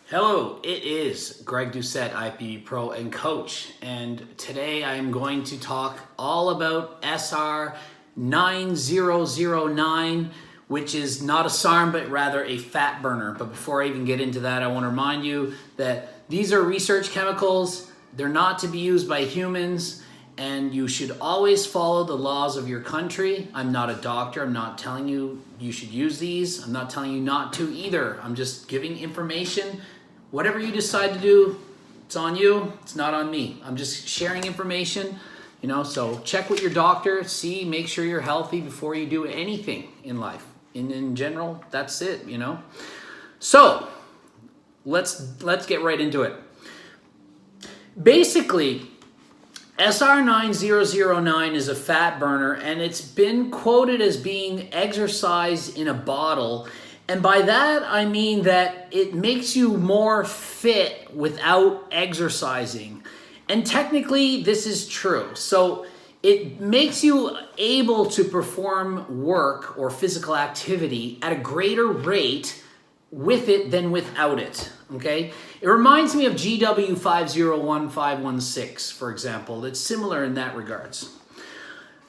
Hello, it is Greg Doucette, IFBB Pro and Coach, and today I'm going to talk all about SR-9009, which is not a SARM, but rather a fat burner. But before I even get into that, I want to remind you that these are research chemicals. They're not to be used by humans, and you should always follow the laws of your country. I'm not a doctor. I'm not telling you you should use these. I'm not telling you not to either. I'm just giving information. Whatever you decide to do, it's on you. It's not on me. I'm just sharing information, so check with your doctor, make sure you're healthy before you do anything in life. In general, that's it, So, let's get right into it. Basically, SR-9009 is a fat burner, and it's been quoted as being exercise in a bottle. And by that, I mean that it makes you more fit without exercising. And technically, this is true. So it makes you able to perform work or physical activity at a greater rate with it than without it, okay? It reminds me of GW501516, for example. It's similar in that regards.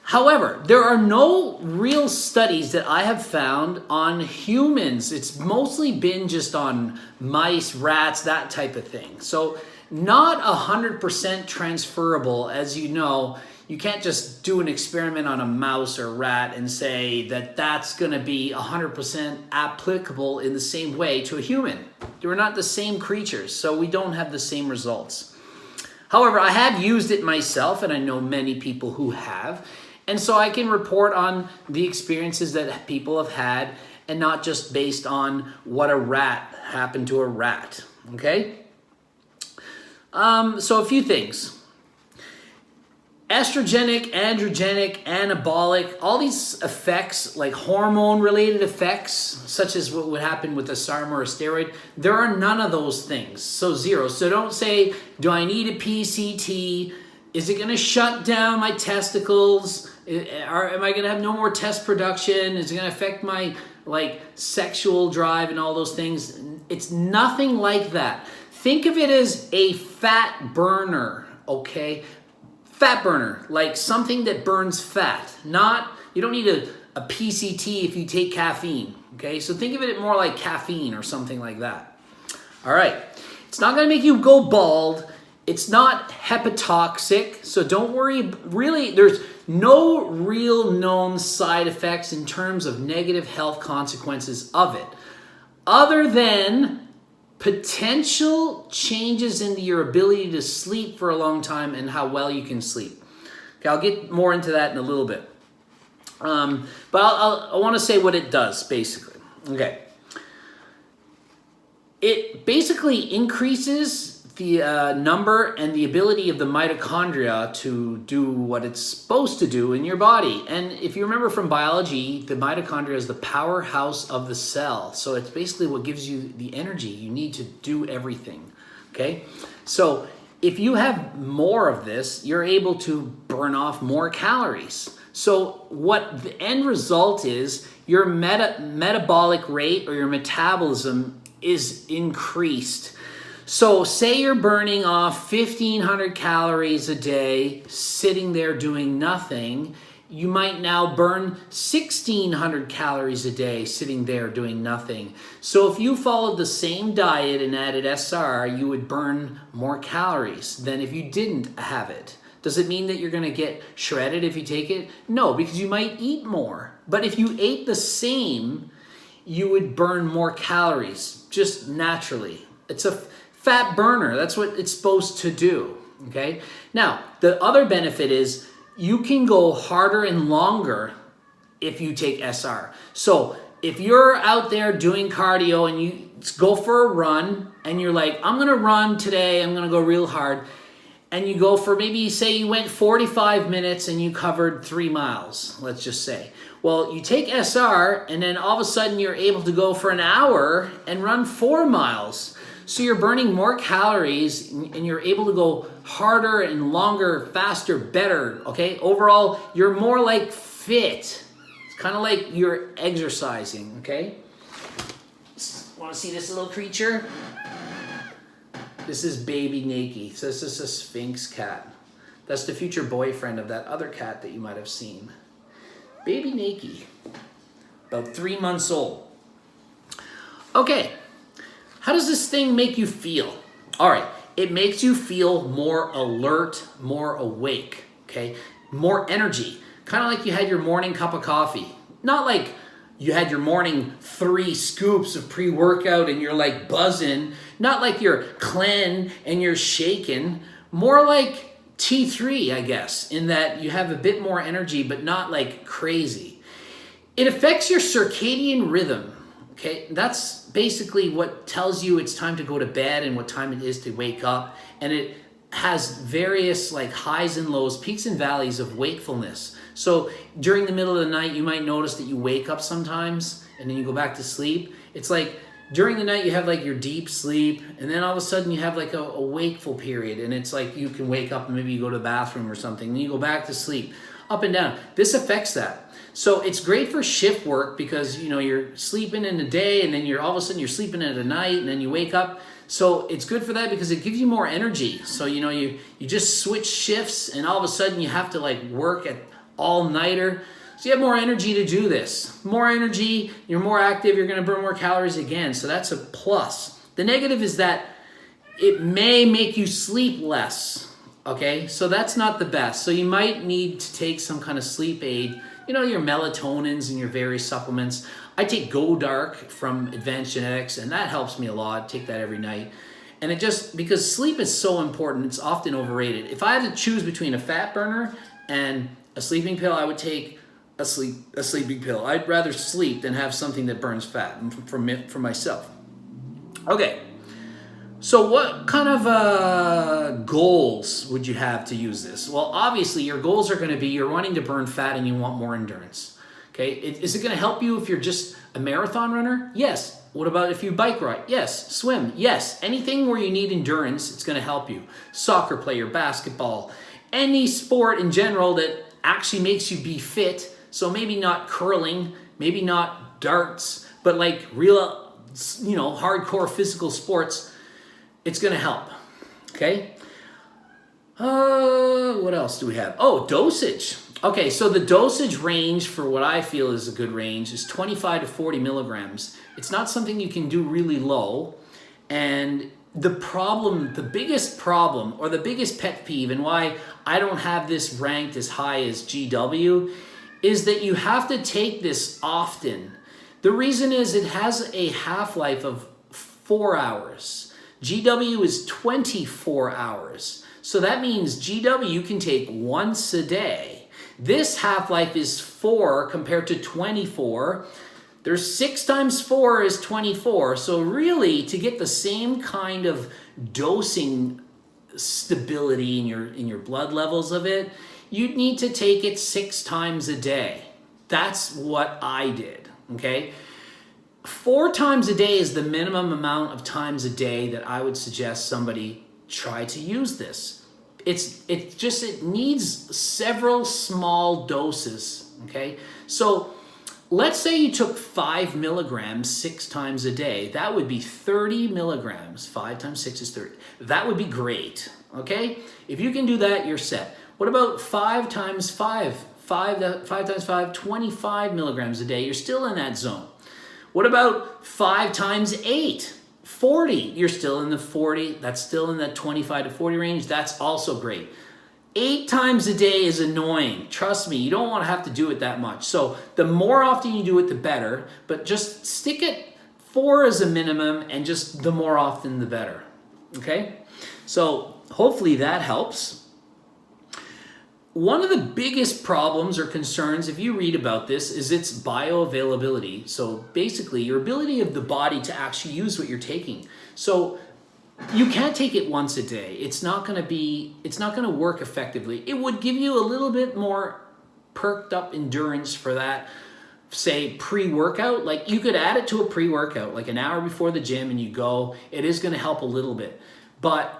However, there are no real studies that I have found on humans. It's mostly been just on mice, rats, that type of thing. So not 100% transferable. As you know, you can't just do an experiment on a mouse or rat and say that that's going to be 100% applicable in the same way to a human. We're not the same creatures, so we don't have the same results. However, I have used it myself, and I know many people who have. And so I can report on the experiences that people have had and not just based on what happened to a rat, okay? So a few things. Estrogenic, androgenic, anabolic, all these effects, like hormone-related effects, such as what would happen with a SARM or a steroid, there are none of those things, so zero. So don't say, do I need a PCT? Is it going to shut down my testicles? Am I going to have no more test production? Is it going to affect my sexual drive and all those things? It's nothing like that. Think of it as a fat burner, okay? Fat burner, like something that burns fat. You don't need a PCT if you take caffeine, okay? So think of it more like caffeine or something like that. All right. It's not going to make you go bald. It's not hepatotoxic, so don't worry. Really, there's no real known side effects in terms of negative health consequences of it, other than potential changes in your ability to sleep for a long time and how well you can sleep. Okay, I'll get more into that in a little bit. But I want to say what it does, basically. Okay. It basically increases the number and the ability of the mitochondria to do what it's supposed to do in your body. And if you remember from biology, the mitochondria is the powerhouse of the cell. So it's basically what gives you the energy you need to do everything, okay? So if you have more of this, you're able to burn off more calories. So what the end result is, your metabolic rate or your metabolism is increased. So say you're burning off 1,500 calories a day sitting there doing nothing. You might now burn 1,600 calories a day sitting there doing nothing. So if you followed the same diet and added SR, you would burn more calories than if you didn't have it. Does it mean that you're going to get shredded if you take it? No, because you might eat more. But if you ate the same, you would burn more calories just naturally. It's a fat burner. That's what it's supposed to do, okay? Now, the other benefit is you can go harder and longer if you take SR. So if you're out there doing cardio and you go for a run and you're like, I'm going to run today, I'm going to go real hard, and you go for maybe, say you went 45 minutes and you covered 3 miles, let's just say. Well, you take SR and then all of a sudden you're able to go for an hour and run 4 miles. So you're burning more calories and you're able to go harder and longer, faster, better, okay? Overall, you're more like fit. It's kind of like you're exercising, okay? Want to see this little creature? This is baby Nakey. So this is a Sphinx cat. That's the future boyfriend of that other cat that you might have seen. Baby Nakey, about 3 months old. Okay, how does this thing make you feel? All right, it makes you feel more alert, more awake, okay? More energy, kind of like you had your morning cup of coffee. Not like you had your morning 3 scoops of pre-workout and you're like buzzing. Not like you're clean and you're shaking. More like T3, I guess, in that you have a bit more energy, but not like crazy. It affects your circadian rhythm, okay? That's basically what tells you it's time to go to bed and what time it is to wake up. And it has various like highs and lows, peaks and valleys of wakefulness. So during the middle of the night, you might notice that you wake up sometimes and then you go back to sleep. It's like during the night you have like your deep sleep and then all of a sudden you have like a wakeful period, and it's like you can wake up and maybe you go to the bathroom or something and you go back to sleep, up and down. This affects that. So it's great for shift work because you know you're sleeping in the day and then you're all of a sudden you're sleeping in the night and then you wake up. So it's good for that because it gives you more energy. So you know you just switch shifts and all of a sudden you have to like work at all-nighter. So you have more energy to do this. More energy, you're more active, you're going to burn more calories again. So that's a plus. The negative is that it may make you sleep less. Okay, so that's not the best. So you might need to take some kind of sleep aid. You know, your melatonins and your various supplements. I take Go Dark from Advanced Genetics, and that helps me a lot. I take that every night. And it just, because sleep is so important, it's often overrated. If I had to choose between a fat burner and a sleeping pill, I would take a sleeping pill. I'd rather sleep than have something that burns fat for myself. Okay, so what kind of goals would you have to use this? Well, obviously your goals are going to be you're wanting to burn fat and you want more endurance. Okay, is it going to help you if you're just a marathon runner? Yes. What about if you bike ride? Yes. Swim? Yes. Anything where you need endurance, it's going to help you. Soccer player, basketball, any sport in general that actually makes you be fit. So maybe not curling, maybe not darts, but like real, you know, hardcore physical sports, it's going to help. Okay. What else do we have? Oh, dosage. Okay, so the dosage range for what I feel is a good range is 25 to 40 milligrams. It's not something you can do really low. And the biggest problem, or the biggest pet peeve, and why I don't have this ranked as high as GW, is that you have to take this often. The reason is it has a half-life of 4 hours. GW is 24 hours. So that means GW you can take once a day. This half-life is 4 compared to 24. There's 6 times 4 is 24. So really, to get the same kind of dosing stability in your blood levels of it, you'd need to take it 6 times a day. That's what I did, okay? 4 times a day is the minimum amount of times a day that I would suggest somebody try to use this. It needs several small doses, okay? So let's say you took 5 milligrams 6 times a day. That would be 30 milligrams. 5 times 6 is 30. That would be great, okay? If you can do that, you're set. What about 5 times 5? 5 times 5, 25 milligrams a day. You're still in that zone. What about 5 times 8? 40. You're still in the 40. That's still in that 25 to 40 range. That's also great. 8 times a day is annoying. Trust me, you don't want to have to do it that much. So the more often you do it, the better. But just stick at 4 as a minimum, and just the more often, the better. Okay? So hopefully that helps. One of the biggest problems or concerns, if you read about this, is its bioavailability. So basically, your ability of the body to actually use what you're taking. So you can't take it once a day. It's not going to work effectively. It would give you a little bit more perked up endurance for that, say, pre-workout. Like you could add it to a pre-workout, like an hour before the gym and you go. It is going to help a little bit. But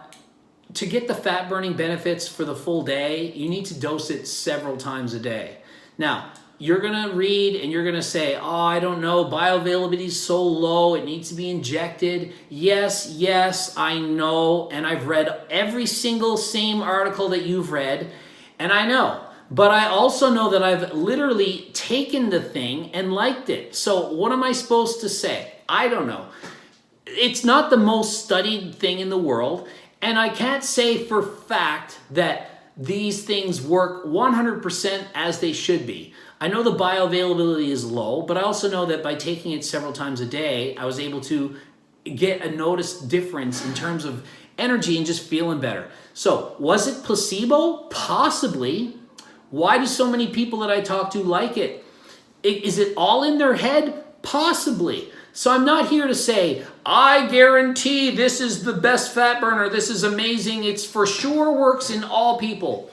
to get the fat burning benefits for the full day, you need to dose it several times a day. Now, you're going to read and you're going to say, oh, I don't know, bioavailability is so low, it needs to be injected. Yes, I know, and I've read every single same article that you've read, and I know. But I also know that I've literally taken the thing and liked it. So what am I supposed to say? I don't know. It's not the most studied thing in the world, and I can't say for fact that these things work 100% as they should be. I know the bioavailability is low, but I also know that by taking it several times a day, I was able to get a noticed difference in terms of energy and just feeling better. So was it placebo? Possibly. Why do so many people that I talk to like it? Is it all in their head? Possibly. So I'm not here to say, I guarantee this is the best fat burner, this is amazing, it's for sure works in all people.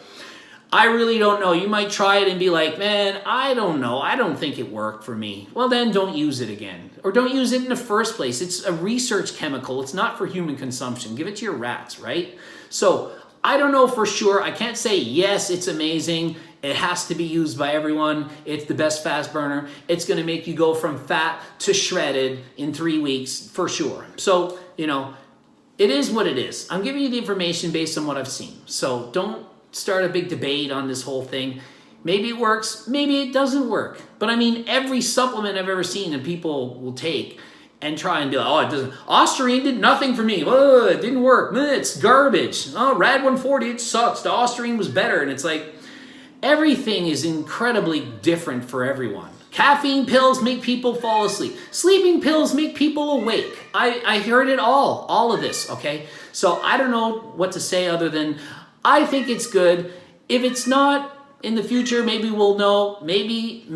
I really don't know. You might try it and be like, man, I don't know. I don't think it worked for me. Well, then don't use it again. Or don't use it in the first place. It's a research chemical. It's not for human consumption. Give it to your rats, right? So I don't know for sure. I can't say, yes, it's amazing. It has to be used by everyone. It's the best fast burner. It's going to make you go from fat to shredded in 3 weeks for sure. So, it is what it is. I'm giving you the information based on what I've seen. So don't start a big debate on this whole thing. Maybe it works, maybe it doesn't work. But I mean, every supplement I've ever seen and people will take and try and be like, oh, it doesn't. Ostarine did nothing for me. Oh, it didn't work. It's garbage. Oh, Rad 140, it sucks. The Ostarine was better. And it's like, everything is incredibly different for everyone. Caffeine pills make people fall asleep. Sleeping pills make people awake. I heard it all of this, okay? So I don't know what to say other than I think it's good. If it's not, in the future, maybe we'll know. Maybe,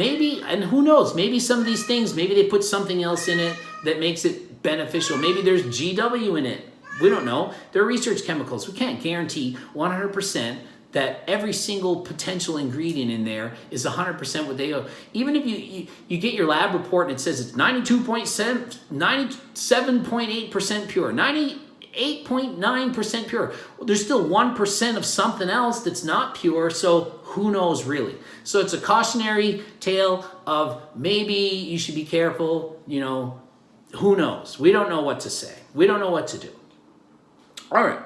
and who knows? Maybe some of these things, maybe they put something else in it that makes it beneficial. Maybe there's GW in it. We don't know. They're research chemicals. We can't guarantee 100% that every single potential ingredient in there is 100% what they are. Even if you get your lab report and it says it's 97.8% pure, 98.9% pure. Well, there's still 1% of something else that's not pure, so who knows really? So it's a cautionary tale of maybe you should be careful, who knows? We don't know what to say. We don't know what to do. All right.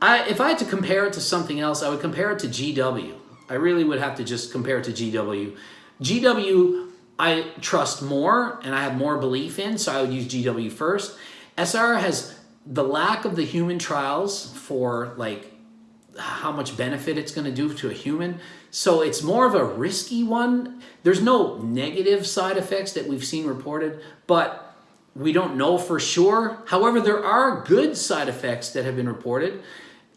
If I had to compare it to something else, I would compare it to GW. I really would have to just compare it to GW. GW, I trust more and I have more belief in, so I would use GW first. SR has the lack of the human trials for like how much benefit it's going to do to a human. So it's more of a risky one. There's no negative side effects that we've seen reported, but we don't know for sure. However, there are good side effects that have been reported.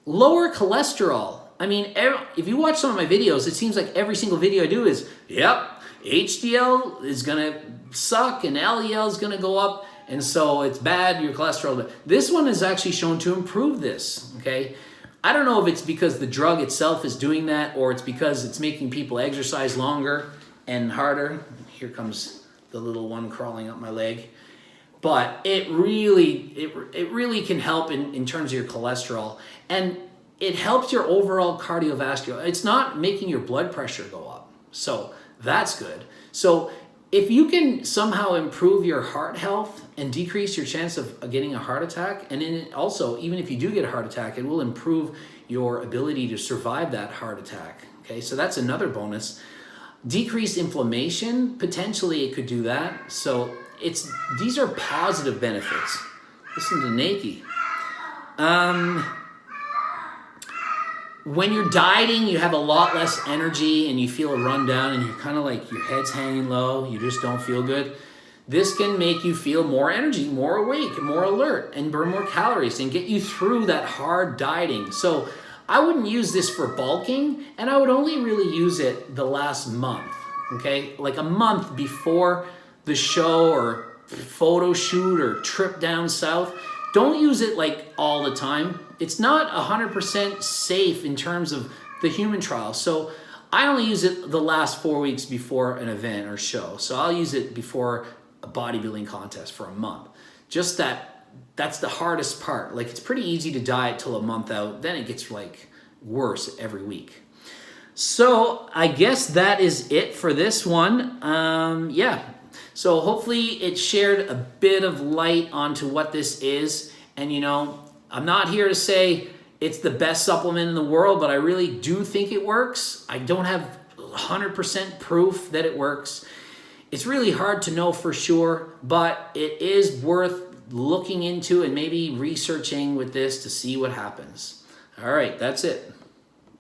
Lower cholesterol. I mean, if you watch some of my videos, it seems like every single video I do is, yep, HDL is going to suck and LDL is going to go up. And so it's bad, your cholesterol. But this one is actually shown to improve this, okay? I don't know if it's because the drug itself is doing that or it's because it's making people exercise longer and harder. Here comes the little one crawling up my leg. But it really can help in terms of your cholesterol. And it helps your overall cardiovascular. It's not making your blood pressure go up. So that's good. So if you can somehow improve your heart health and decrease your chance of getting a heart attack, and then also, even if you do get a heart attack, it will improve your ability to survive that heart attack. Okay, so that's another bonus. Decreased inflammation, potentially it could do that. So these are positive benefits. Listen to Nakey. When you're dieting, you have a lot less energy and you feel run down and you're kind of like your head's hanging low, you just don't feel good. This can make you feel more energy, more awake, more alert, and burn more calories and get you through that hard dieting. So I wouldn't use this for bulking, and I would only really use it the last month, okay? Like a month before the show or photo shoot or trip down south. Don't use it like all the time. It's not 100% safe in terms of the human trial. So I only use it the last 4 weeks before an event or show. So I'll use it before a bodybuilding contest for a month. Just that's the hardest part. Like it's pretty easy to diet till a month out. Then it gets like worse every week. So I guess that is it for this one. Yeah. So hopefully it shared a bit of light onto what this is. And I'm not here to say it's the best supplement in the world, but I really do think it works. I don't have 100% proof that it works. It's really hard to know for sure, but it is worth looking into and maybe researching with this to see what happens. All right, that's it.